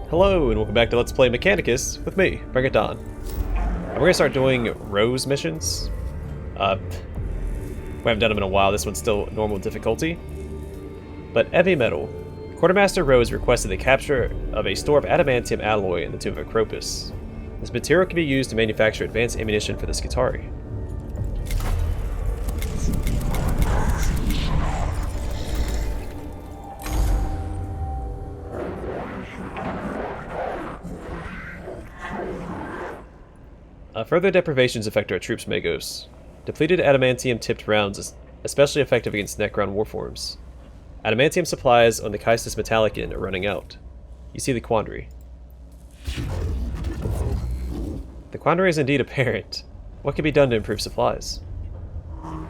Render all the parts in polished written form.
Hello, and welcome back to Let's Play Mechanicus with me, Bring It On. And we're going to start doing Rho's missions. We haven't done them in a while, this one's still normal difficulty. But heavy metal. Quartermaster Rho has requested the capture of a store of adamantium alloy in the tomb of Acropus. This material can be used to manufacture advanced ammunition for the Skitarii. Further deprivations affect our troops' Magos. Depleted adamantium-tipped rounds is especially effective against Necron warforms. Adamantium supplies on the Caestus Metallicon are running out. You see the quandary. The quandary is indeed apparent. What can be done to improve supplies? In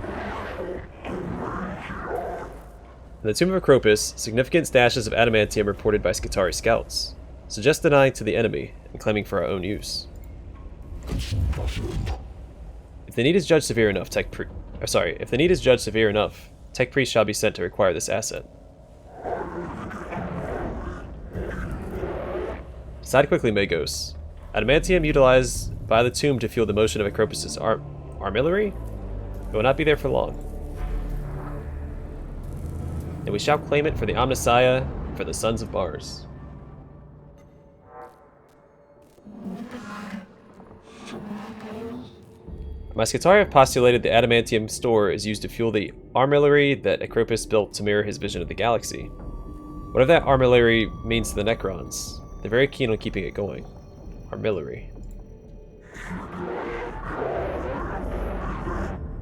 the tomb of Acropus, significant stashes of adamantium reported by Skitarii scouts. Suggest denying to the enemy and claiming for our own use. If the need is judged severe enough, Tech Priest shall be sent to require this asset. Decide quickly, Magos. Adamantium utilized by the tomb to fuel the motion of Acropus' armillary? It will not be there for long. And we shall claim it for the Omnissiah and for the Sons of Bars. My Skitarii have postulated the adamantium store is used to fuel the armillary that Acropus built to mirror his vision of the galaxy. Whatever that armillary means to the Necrons, they're very keen on keeping it going. Armillary.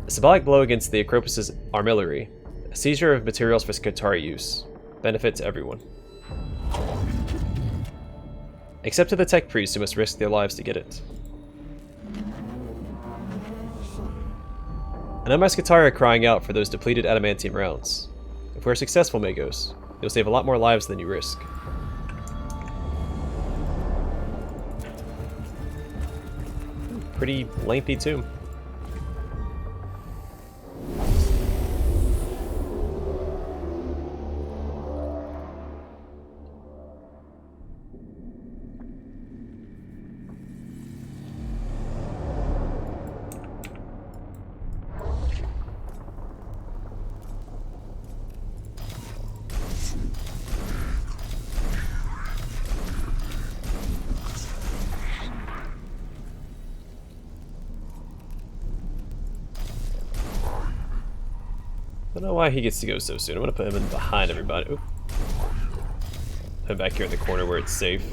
A symbolic blow against the Acropus' armillary. A seizure of materials for Skitarii use. Benefit to everyone. Except to the tech priests who must risk their lives to get it. I know my Skitarii are crying out for those depleted adamantium rounds. If we're successful, Magos, you'll save a lot more lives than you risk. Pretty lengthy tomb. I don't know why he gets to go so soon. I'm gonna put him in behind everybody. Oop. Put him back here in the corner where it's safe.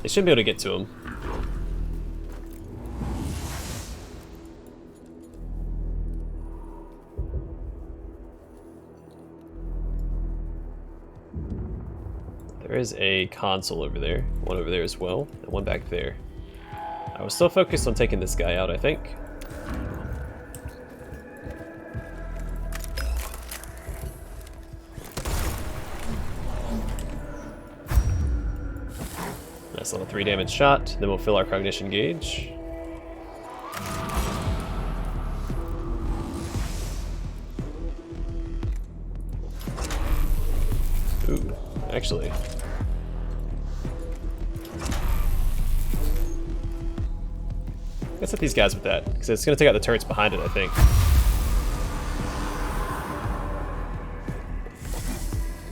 They shouldn't be able to get to him. There is a console over there, one over there as well, and one back there. I was still focused on taking this guy out, I think. Nice little 3 damage shot, then we'll fill our cognition gauge. Ooh, actually. Let's hit these guys with that, because it's going to take out the turrets behind it, I think.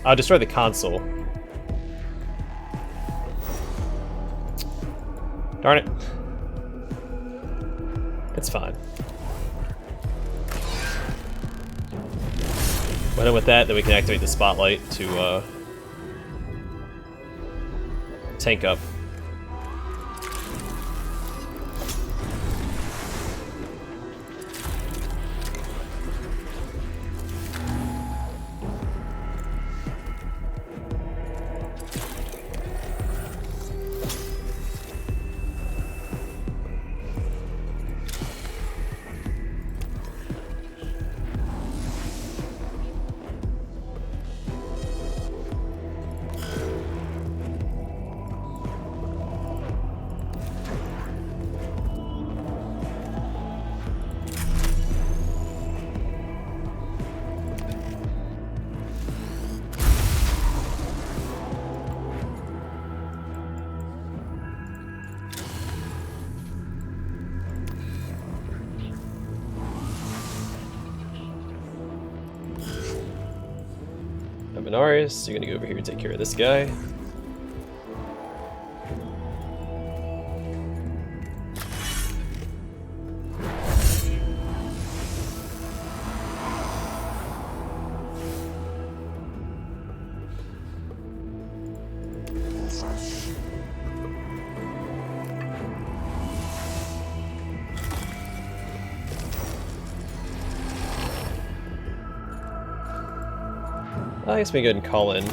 I'll destroy the console. Darn it. It's fine. Went in with that, then we can activate the spotlight to tank up. Luminarius, you're gonna go over here and take care of this guy. I guess we can go ahead and call in.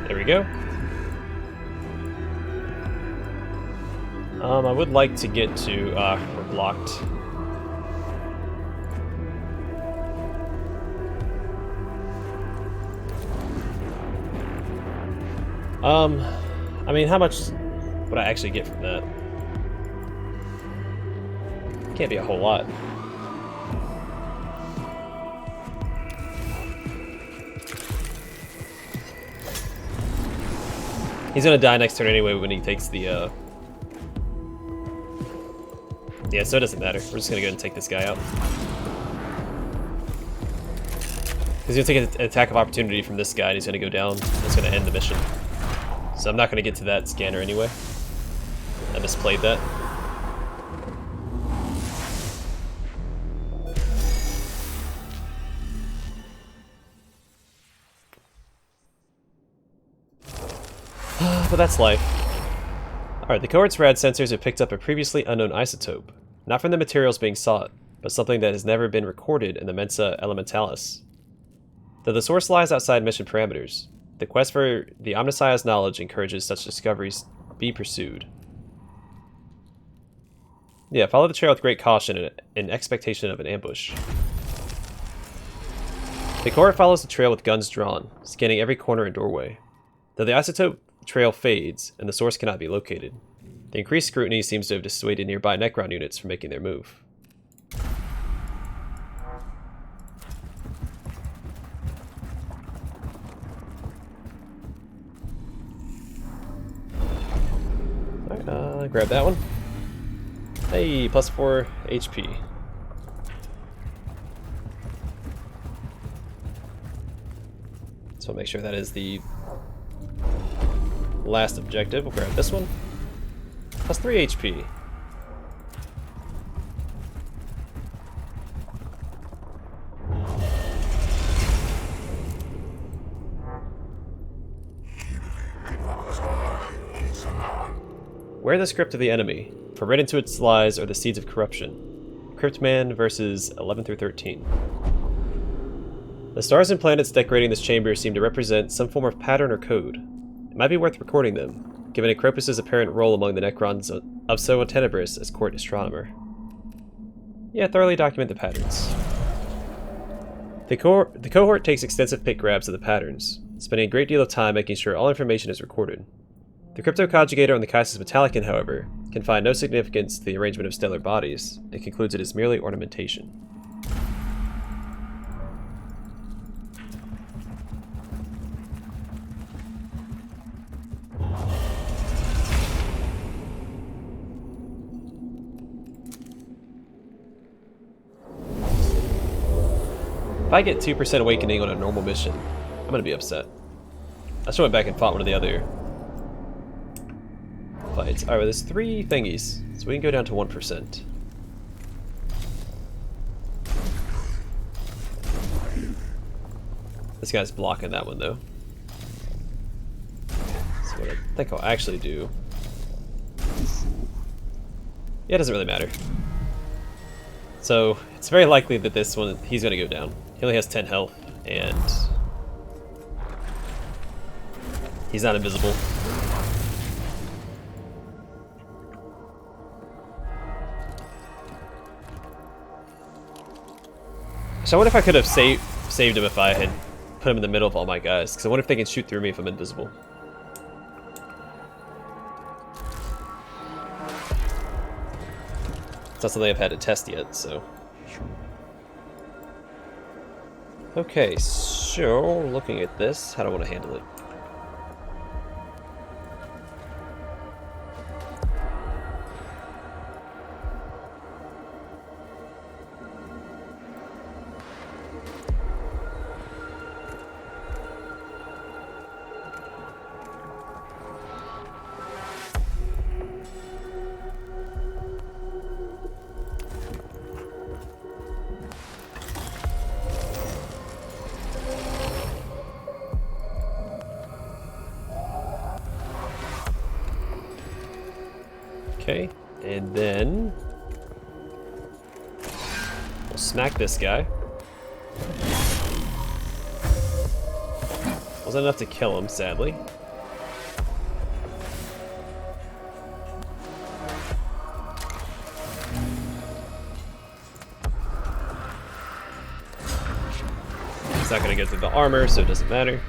There we go. I would like to get to, we're blocked. I mean, how much would I actually get from that? Can't be a whole lot. He's gonna die next turn anyway when he takes the, Yeah, so it doesn't matter. We're just gonna go ahead and take this guy out. He's gonna take an attack of opportunity from this guy, and he's gonna go down. It's gonna end the mission. So I'm not gonna get to that scanner anyway. I misplayed that. But that's life. Alright, the cohort's rad sensors have picked up a previously unknown isotope. Not from the materials being sought, but something that has never been recorded in the Mensa Elementalis. Though the source lies outside mission parameters, the quest for the Omnissiah's knowledge encourages such discoveries be pursued. Yeah, follow the trail with great caution in expectation of an ambush. The cohort follows the trail with guns drawn, scanning every corner and doorway. Though the isotope trail fades and the source cannot be located, the increased scrutiny seems to have dissuaded nearby Necron units from making their move. Alright, grab that one. Hey, plus 4 HP. So we'll make sure that is the last objective. We'll grab this one. Plus 3 HP. Wear the script of the enemy, for right into its lies are the seeds of corruption. Cryptman verses 11 through 13. The stars and planets decorating this chamber seem to represent some form of pattern or code. It might be worth recording them, given Acropus' apparent role among the Necrons of Silva Tenebris as court astronomer. Yeah, thoroughly document the patterns. The cohort takes extensive pick grabs of the patterns, spending a great deal of time making sure all information is recorded. The cryptoconjugator on the Kaisis Metallicon, however, can find no significance to the arrangement of stellar bodies, and concludes it is merely ornamentation. If I get 2% awakening on a normal mission, I'm gonna be upset. I just went back and fought one of the other fights. Alright, well, there's 3 thingies, so we can go down to 1%. This guy's blocking that one, though. So what I think I'll actually do... Yeah, it doesn't really matter. So, it's very likely that this one, he's gonna go down. He only has 10 health, and... he's not invisible. So I wonder if I could have saved him if I had put him in the middle of all my guys, because I wonder if they can shoot through me if I'm invisible. It's not something I've had to test yet, so... Okay, so looking at this, how do I want to handle it? Okay, and then we'll smack this guy. Wasn't enough to kill him, sadly. It's not going to get through the armor, so it doesn't matter.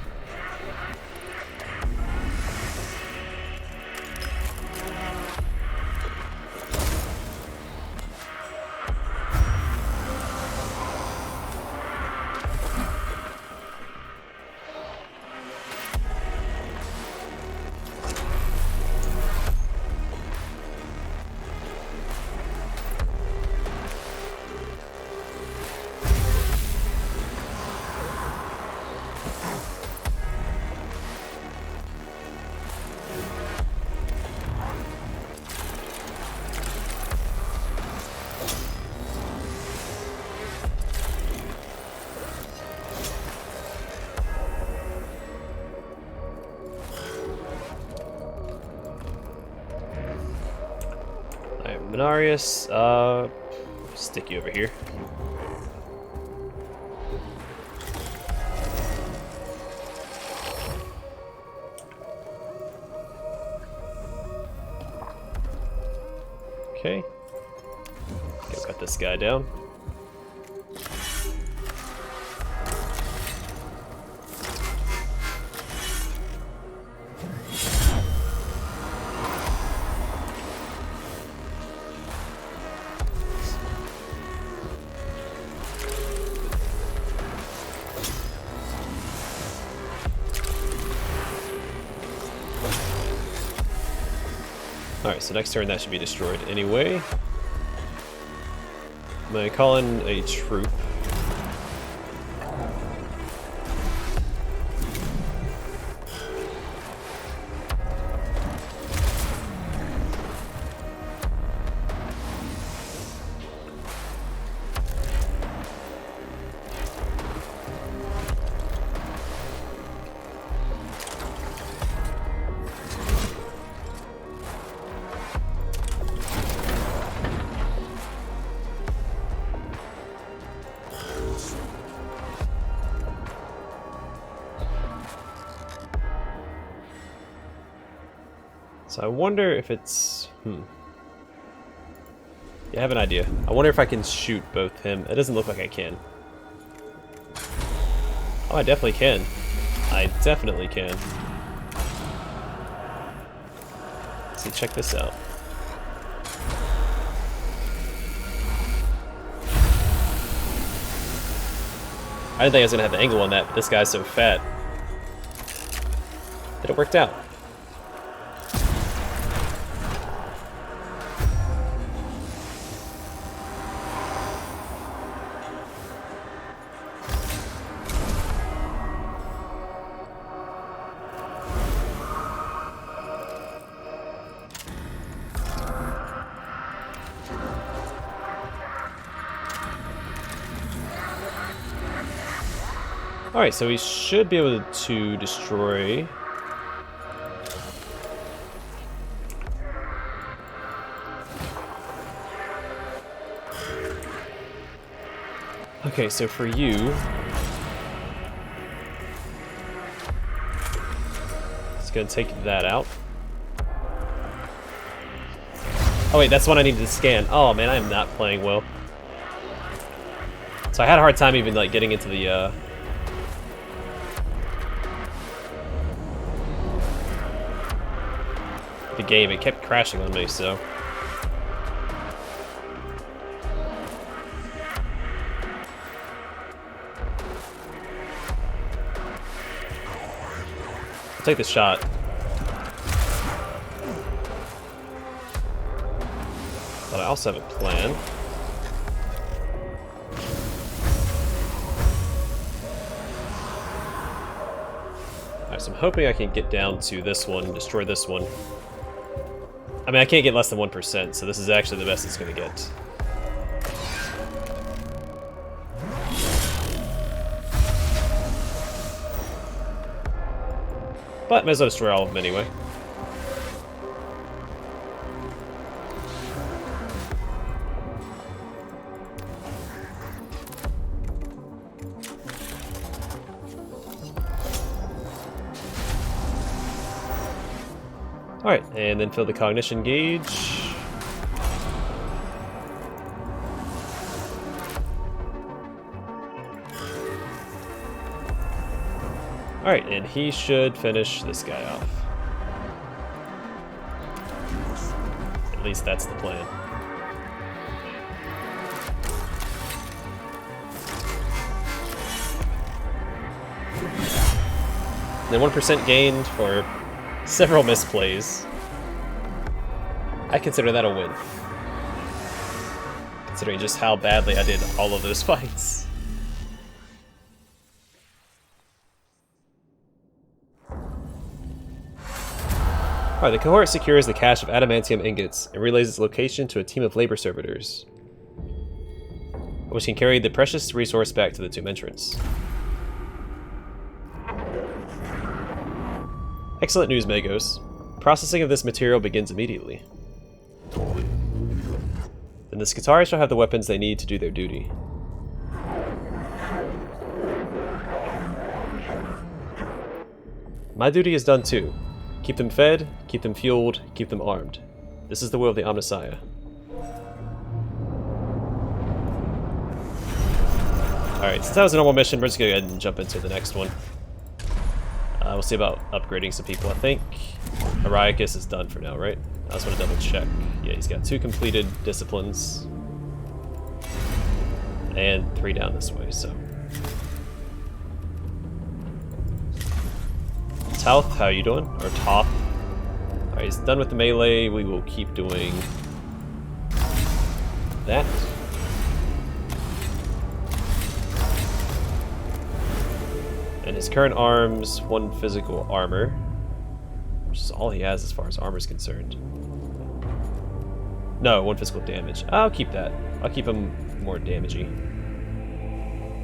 Minarius, stick you over here. Okay. Go cut this guy down. Alright, so next turn that should be destroyed anyway. I'm gonna call in a troop. So I wonder if it's... Yeah, I have an idea. I wonder if I can shoot both him. It doesn't look like I can. Oh, I definitely can. I definitely can. Let's see, check this out. I didn't think I was gonna have an angle on that, but this guy's so fat that it worked out. Alright, so we should be able to destroy... Okay, so for you... It's gonna take that out. Oh wait, that's one I needed to scan. Oh man, I am not playing well. So I had a hard time even like getting into the game. It kept crashing on me, so I'll take the shot. But I also have a plan. Alright, so I'm hoping I can get down to this one, destroy this one. I mean, I can't get less than 1%, so this is actually the best it's going to get. But might as well destroy all of them anyway. Alright, and then fill the cognition gauge. Alright, and he should finish this guy off. At least that's the plan. Then 1% gained for several misplays. I consider that a win. Considering just how badly I did all of those fights. Alright, the cohort secures the cache of adamantium ingots and relays its location to a team of labor servitors, which can carry the precious resource back to the tomb entrance. Excellent news, Magos. Processing of this material begins immediately. Then the Skitarii shall have the weapons they need to do their duty. My duty is done too. Keep them fed, keep them fueled, keep them armed. This is the will of the Omnissiah. Alright, since that was a normal mission, we're just going to go ahead and jump into the next one. We'll see about upgrading some people, I think. Ariacus is done for now, right? I just want to double check. Yeah, he's got 2 completed disciplines. And 3 down this way, so. Tauth, how you doing? Or Toth. Alright, he's done with the melee. We will keep doing that. And his current arms, 1 physical armor, which is all he has as far as armor is concerned. No, 1 physical damage. I'll keep that. I'll keep him more damagey.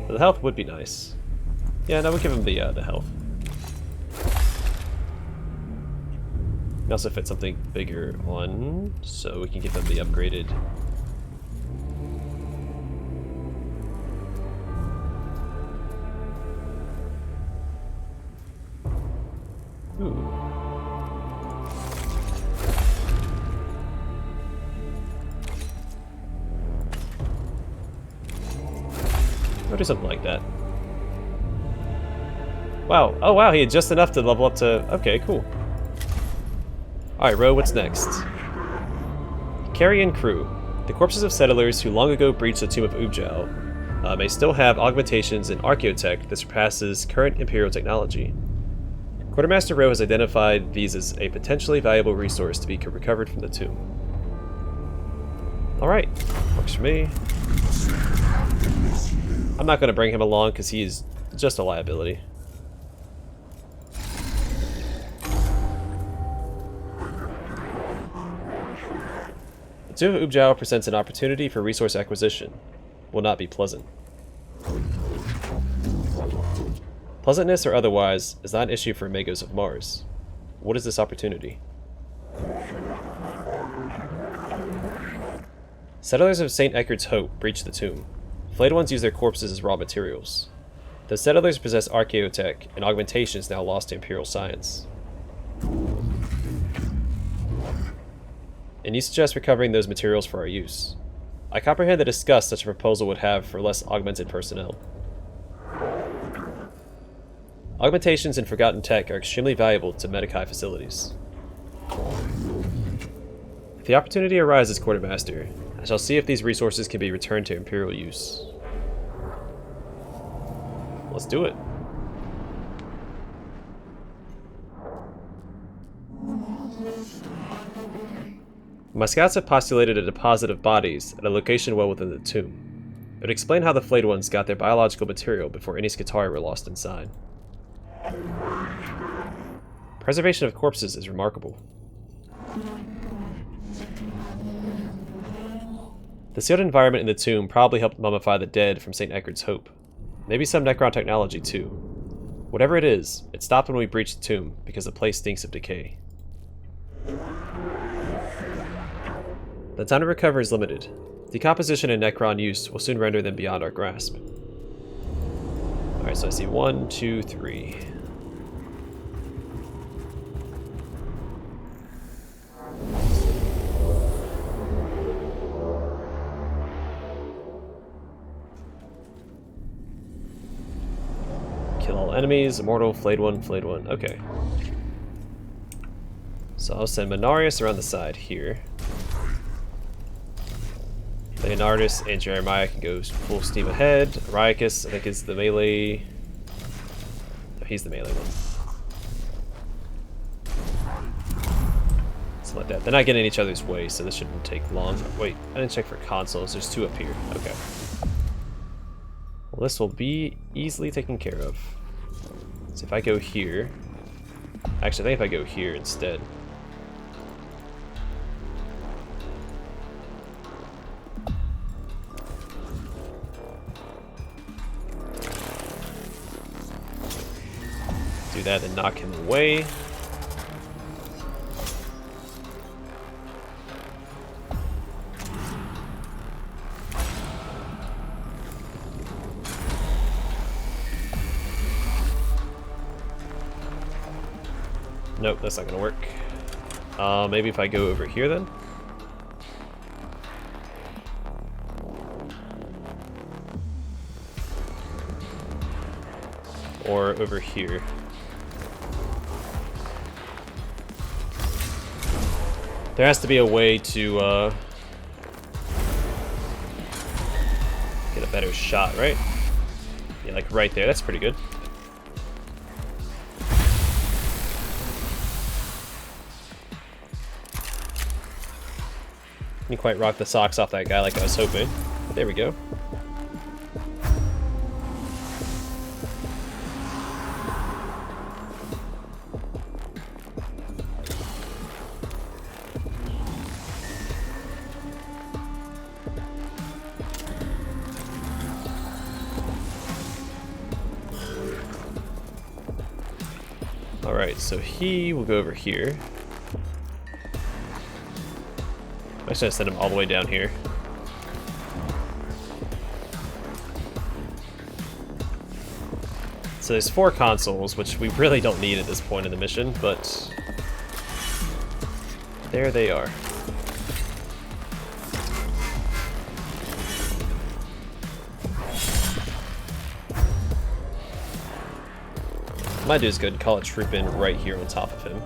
But the health would be nice. Yeah, no, we'll give him the health. We also fit something bigger on, so we can give them the upgraded. Ooh. I'll do something like that. Wow. Oh wow, he had just enough to level up to... Okay, cool. Alright, Rho, what's next? Carrion crew. The corpses of settlers who long ago breached the tomb of Ubjal may still have augmentations in Archaeotech that surpasses current Imperial technology. Quartermaster Rho has identified these as a potentially valuable resource to be recovered from the tomb. Alright, works for me. I'm not going to bring him along because he's just a liability. The Tomb of Ubjal presents an opportunity for resource acquisition. Will not be pleasant. Pleasantness or otherwise is not an issue for Magos of Mars. What is this opportunity? Settlers of St. Eckhard's Hope breached the tomb. Flayed ones use their corpses as raw materials. The settlers possess Archaeotech and augmentations now lost to Imperial science. And you suggest recovering those materials for our use. I comprehend the disgust such a proposal would have for less augmented personnel. Augmentations and forgotten tech are extremely valuable to Medici facilities. If the opportunity arises, Quartermaster, I shall see if these resources can be returned to Imperial use. Let's do it. My scouts have postulated a deposit of bodies at a location well within the tomb. It would explain how the flayed ones got their biological material before any Scutari were lost inside. Preservation of corpses is remarkable. The sealed environment in the tomb probably helped mummify the dead from St. Eckard's Hope. Maybe some Necron technology too. Whatever it is, it stopped when we breached the tomb because the place stinks of decay. The time to recover is limited. Decomposition and Necron use will soon render them beyond our grasp. Alright, so I see 1, 2, 3. Kill all enemies, immortal, flayed one, okay. So I'll send Minarius around the side here. Leonardus and Jeremiah can go full steam ahead. Ariacus, I think, is the melee. No, he's the melee one. So like that. They're not getting in each other's way, so this shouldn't take long. Wait, I didn't check for consoles. There's 2 up here. Okay. Well, this will be easily taken care of. So if I go here... Actually, I think if I go here instead... do that and knock him away. Nope, that's not gonna work. Maybe if I go over here then? Or over here. There has to be a way to get a better shot, right? Yeah, like right there. That's pretty good. Didn't quite rock the socks off that guy like I was hoping. But there we go. Alright, so he will go over here. I'm just gonna send him all the way down here. So there's 4 consoles, which we really don't need at this point in the mission, but there they are. Might do is good. Call a troop in right here on top of him.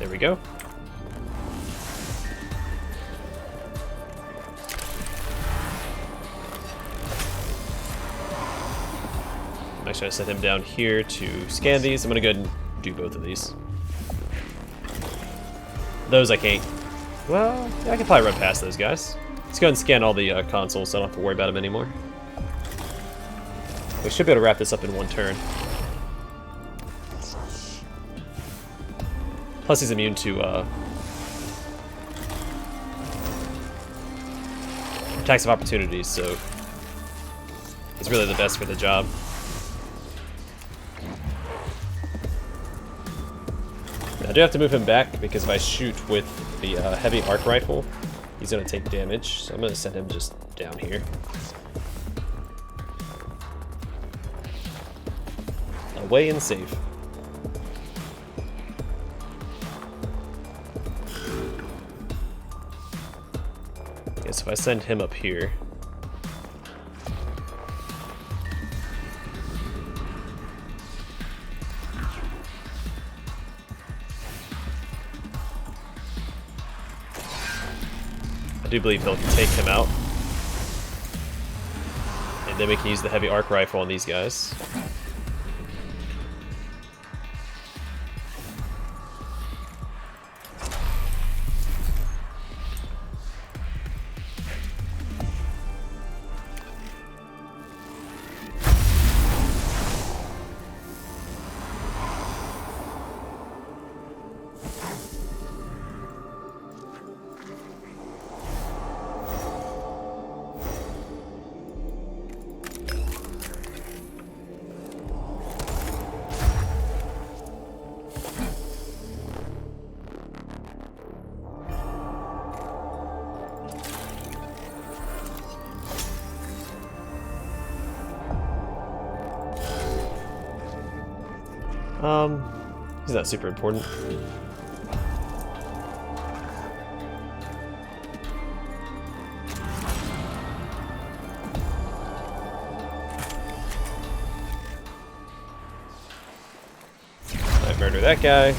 There we go. I'm actually gonna set him down here to scan these. I'm gonna go ahead and do both of these. Those I can't. Well, yeah, I can probably run past those guys. Let's go ahead and scan all the consoles so I don't have to worry about them anymore. We should be able to wrap this up in one turn. Plus he's immune to attacks of opportunities, so he's really the best for the job. I do have to move him back because if I shoot with the heavy arc rifle, he's going to take damage. So I'm going to send him just down here. Away and safe. Okay, so if I send him up here, I do believe he'll take him out. And then we can use the heavy arc rifle on these guys. He's not super important. I murder that guy.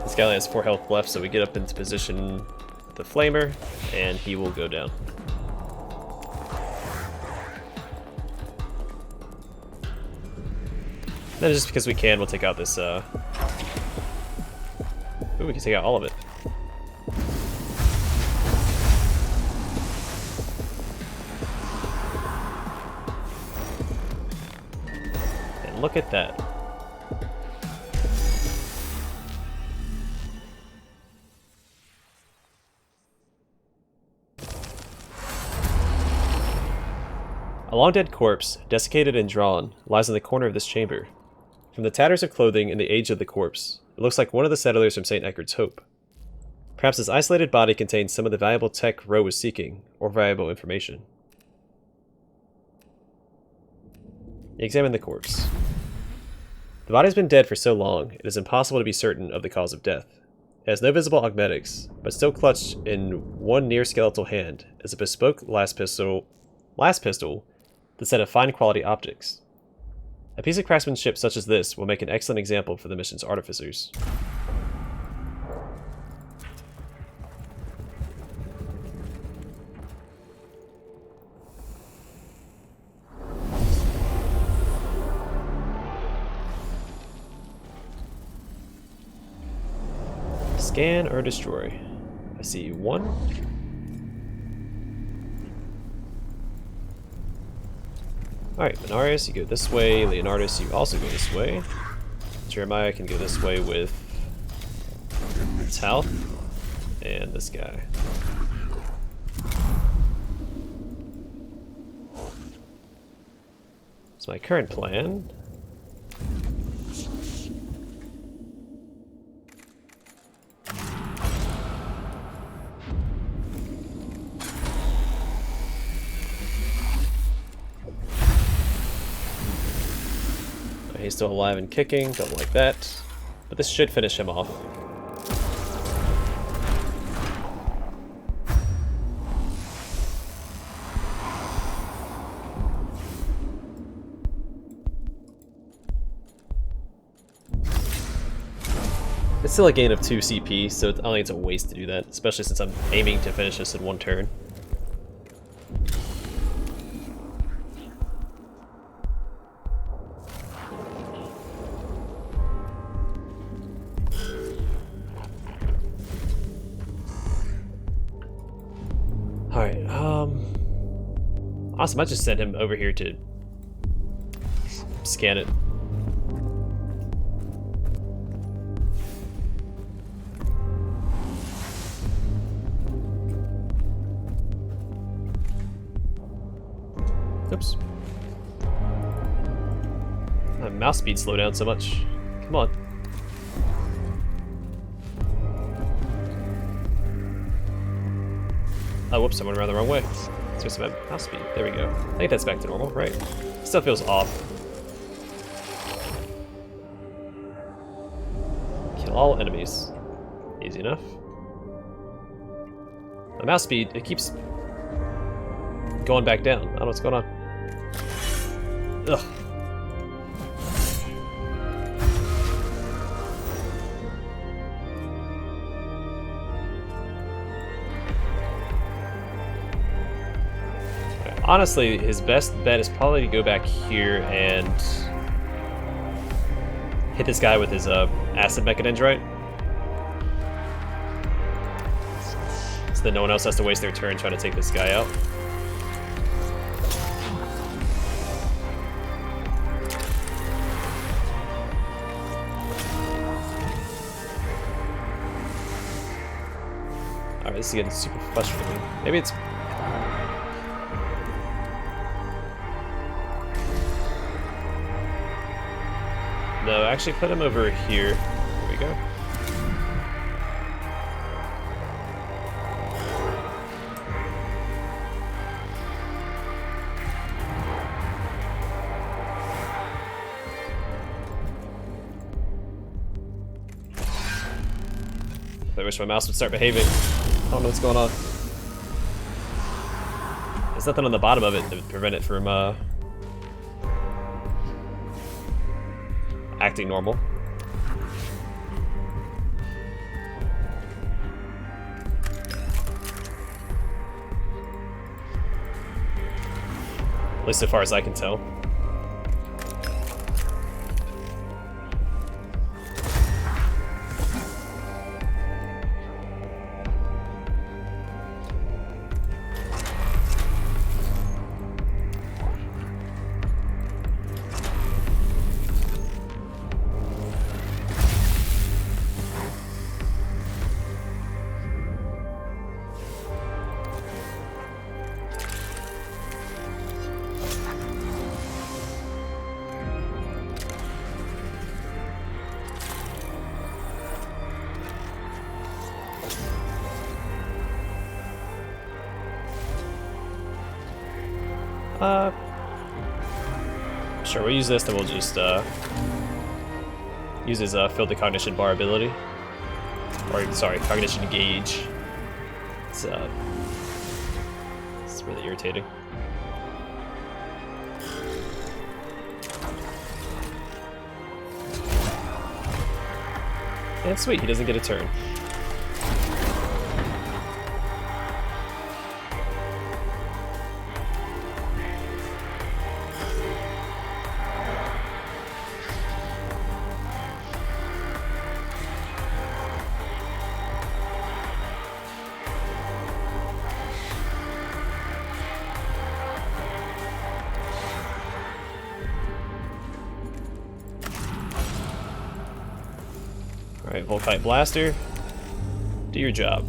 This guy only has 4 health left, so we get up into position with the flamer, and he will go down. Then just because we can, we'll take out this, Ooh, we can take out all of it. And look at that. A long-dead corpse, desiccated and drawn, lies in the corner of this chamber. From the tatters of clothing and the age of the corpse, it looks like one of the settlers from St. Eckard's Hope. Perhaps this isolated body contains some of the valuable tech Rho was seeking, or valuable information. Examine the corpse. The body has been dead for so long, it is impossible to be certain of the cause of death. It has no visible augmetics, but still clutched in one near-skeletal hand is a bespoke last pistol the set of fine quality optics. A piece of craftsmanship such as this will make an excellent example for the mission's artificers. Scan or destroy. I see 1. Alright, Minarius, you go this way. Leonardus, you also go this way. Jeremiah can go this way with Tal. And this guy. That's my current plan. He's still alive and kicking, don't like that. But this should finish him off. It's still a gain of 2 CP, so I don't think it's a waste to do that, especially since I'm aiming to finish this in 1 turn. Alright, awesome, I just sent him over here to scan it. Oops. My mouse speed slowed down so much. Come on. Oh, whoops, I went around the wrong way. Let's go my mouse speed. There we go. I think that's back to normal, right? Still feels off. Kill all enemies. Easy enough. My mouse speed, it keeps going back down. I don't know what's going on. Ugh. Honestly, his best bet is probably to go back here and hit this guy with his acid mechadendrite. So that no one else has to waste their turn trying to take this guy out. Alright, this is getting super frustrating. Maybe it's... No, actually put him over here. There we go. I wish my mouse would start behaving. I don't know what's going on. There's nothing on the bottom of it to prevent it from acting normal. At least so far as I can tell. Sure, we'll use this, then we'll just use his field to cognition bar ability. Or, sorry, cognition gauge. It's really irritating. And sweet, he doesn't get a turn. Alright, Volkite Blaster, do your job.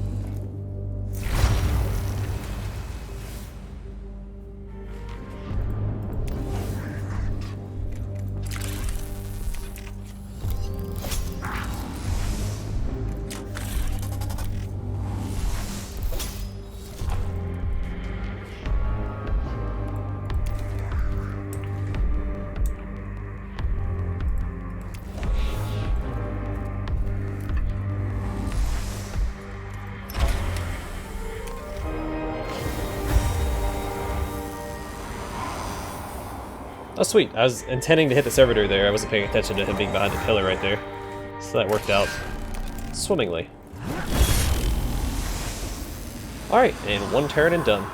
Oh sweet, I was intending to hit the servitor there, I wasn't paying attention to him being behind the pillar right there. So that worked out swimmingly. Alright, and one turn and done.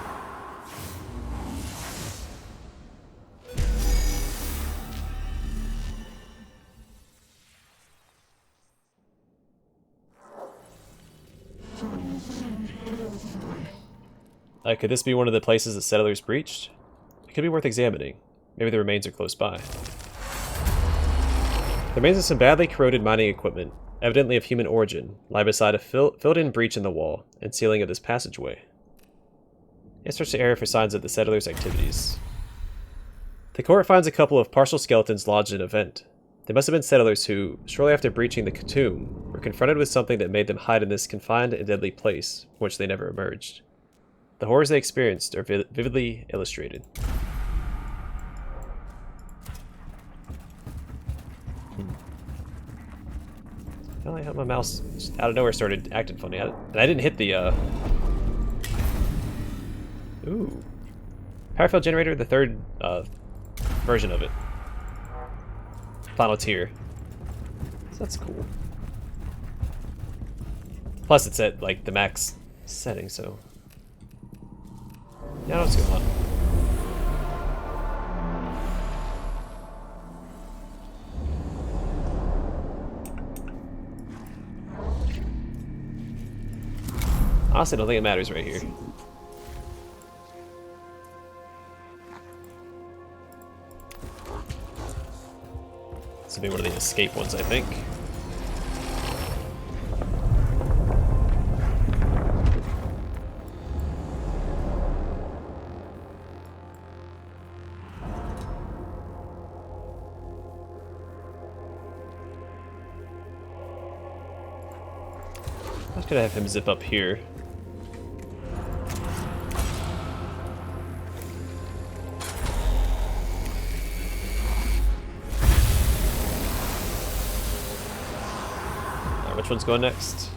Could this be one of the places the settlers breached? It could be worth examining. Maybe the remains are close by. The remains of some badly corroded mining equipment, evidently of human origin, lie beside a filled-in breach in the wall and ceiling of this passageway. It search the area for signs of the settlers' activities. The court finds a couple of partial skeletons lodged in a vent. They must have been settlers who, shortly after breaching the tomb, were confronted with something that made them hide in this confined and deadly place, from which they never emerged. The horrors they experienced are vividly illustrated. I don't know how my mouse just out of nowhere started acting funny. And I didn't hit the, Ooh. Power field generator, the third, version of it. Final tier. So that's cool. Plus it's at, like, the max setting, so... Yeah, I don't know what's going on. Honestly, I don't think it matters right here. This will be one of the escape ones, I think. I was gonna have him zip up here. Which one's going next?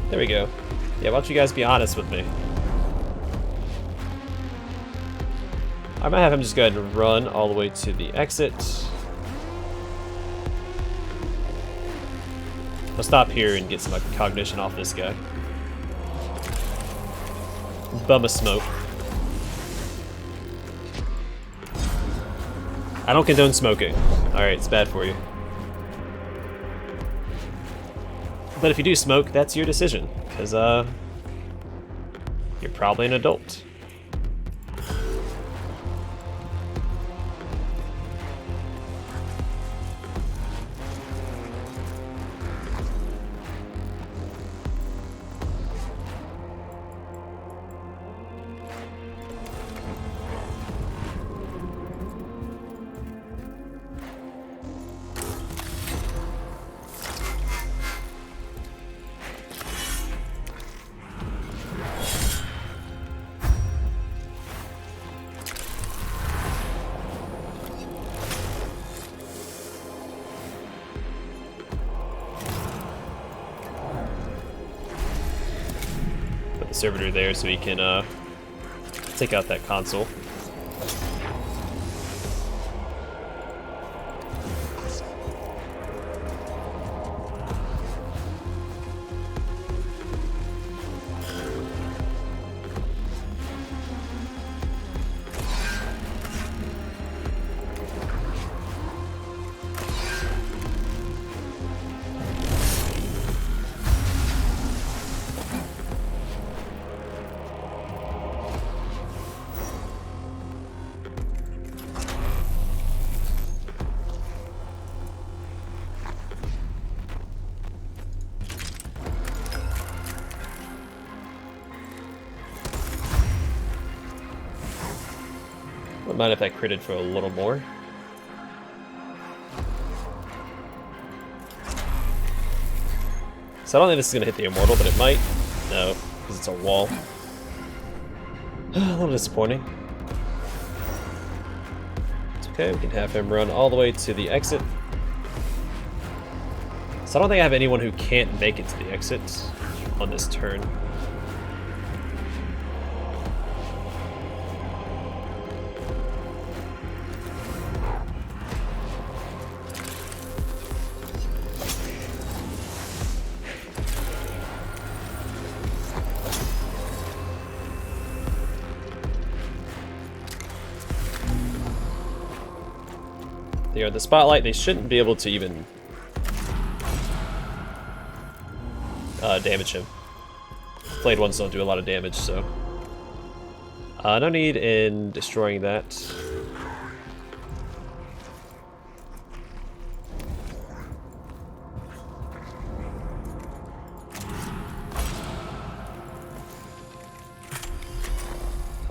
There we go. Yeah, why don't you guys be honest with me? I might have him just go ahead and run all the way to the exit. I'll stop here and get some cognition off this guy. Bum a smoke. I don't condone smoking. Alright, it's bad for you. But if you do smoke, that's your decision, because you're probably an adult. Servitor there so he can take out that console. Wouldn't mind if that critted for a little more. So I don't think this is going to hit the Immortal, but it might. No, because it's a wall. A little disappointing. It's okay, we can have him run all the way to the exit. So I don't think I have anyone who can't make it to the exit on this turn. They are the spotlight. They shouldn't be able to even damage him. Blade ones don't do a lot of damage, so no need in destroying that.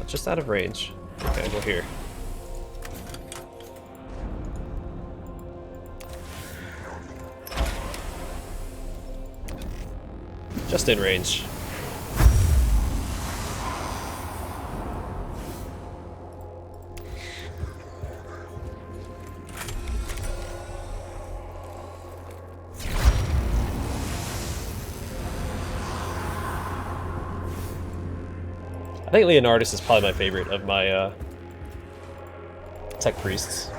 Just out of range. Okay, we're here. Just in range. think Leonardus is probably my favorite of my tech priests.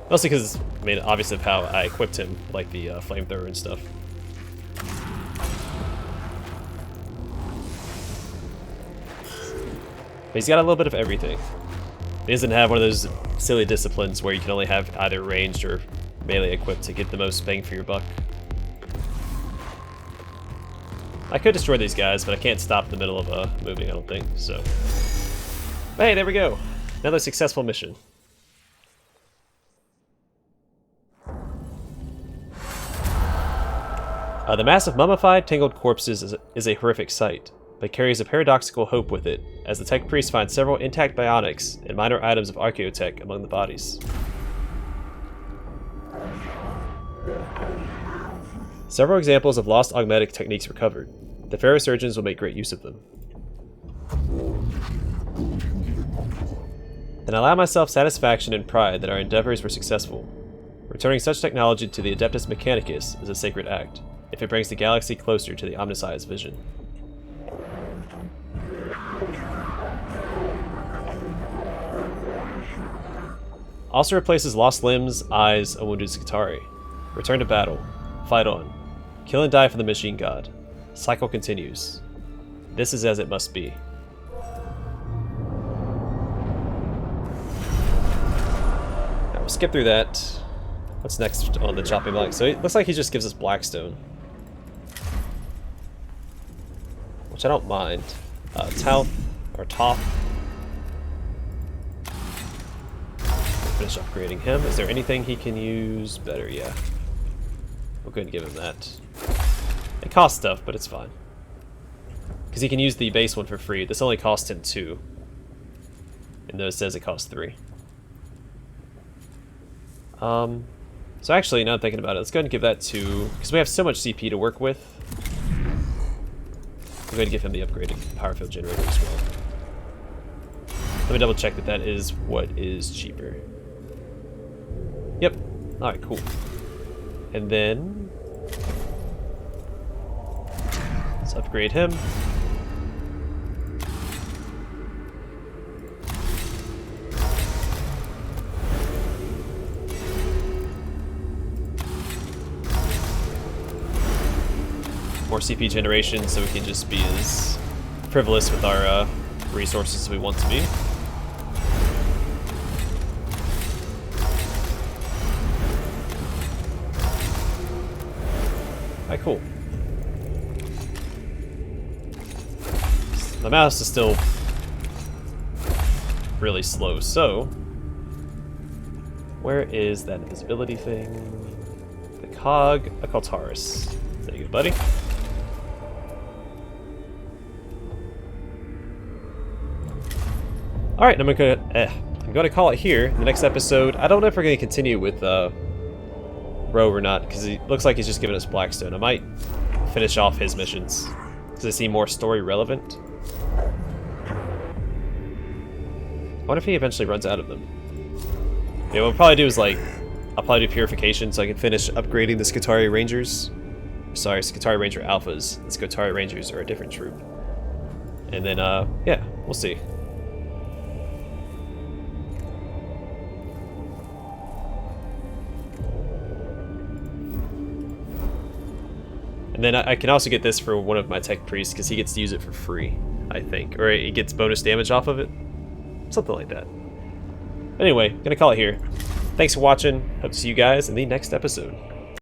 Mostly because, I mean, obviously of how I equipped him, like the flamethrower and stuff. But he's got a little bit of everything. He doesn't have one of those silly disciplines where you can only have either ranged or melee equipped to get the most bang for your buck. I could destroy these guys, but I can't stop in the middle of moving, I don't think, so... Hey, there we go! Another successful mission. The mass of mummified, tangled corpses is a horrific sight, but carries a paradoxical hope with it, as the tech priest finds several intact bionics and minor items of archaeotech among the bodies. Several examples of lost augmetic techniques recovered. The pharaoh surgeons will make great use of them. Then I allow myself satisfaction and pride that our endeavors were successful. Returning such technology to the Adeptus Mechanicus is a sacred act, if it brings the galaxy closer to the omniscience vision. Also replaces lost limbs, eyes, a wounded Skitarii. Return to battle. Fight on. Kill and die for the machine god. Cycle continues. This is as it must be. Now we'll skip through that. What's next on the chopping block? So it looks like he just gives us Blackstone. Which I don't mind. Talth, or Toth. Finish upgrading him. Is there anything he can use better? Yeah. We're going to give him that. It costs stuff, but it's fine. Because he can use the base one for free. This only costs him 2. And though it says it costs 3. So actually, now I'm thinking about it, let's go ahead and give that to... Because we have so much CP to work with. I'm going to give him the upgraded power field generator as well. Let me double check that that is what is cheaper. Yep. Alright, cool. And then... let's upgrade him. More CP generation so we can just be as frivolous with our resources as we want to be. Alright, cool. My mouse is still really slow, so where is that invisibility thing? The cog, Occultaris. There you go, buddy. Alright, I'm gonna call it here. In the next episode, I don't know if we're gonna continue with Rho or not, because he looks like he's just giving us Blackstone. I might finish off his missions, because they seem more story relevant. I wonder if he eventually runs out of them. Yeah, what we'll probably do is like, I'll probably do Purification so I can finish upgrading the Skitarii Rangers. Sorry, Skitarii Ranger Alphas. The Skitarii Rangers are a different troop. And then, yeah, we'll see. And then I can also get this for one of my tech priests because he gets to use it for free, I think. Or he gets bonus damage off of it. Something like that. Anyway, gonna call it here. Thanks for watching. Hope to see you guys in the next episode.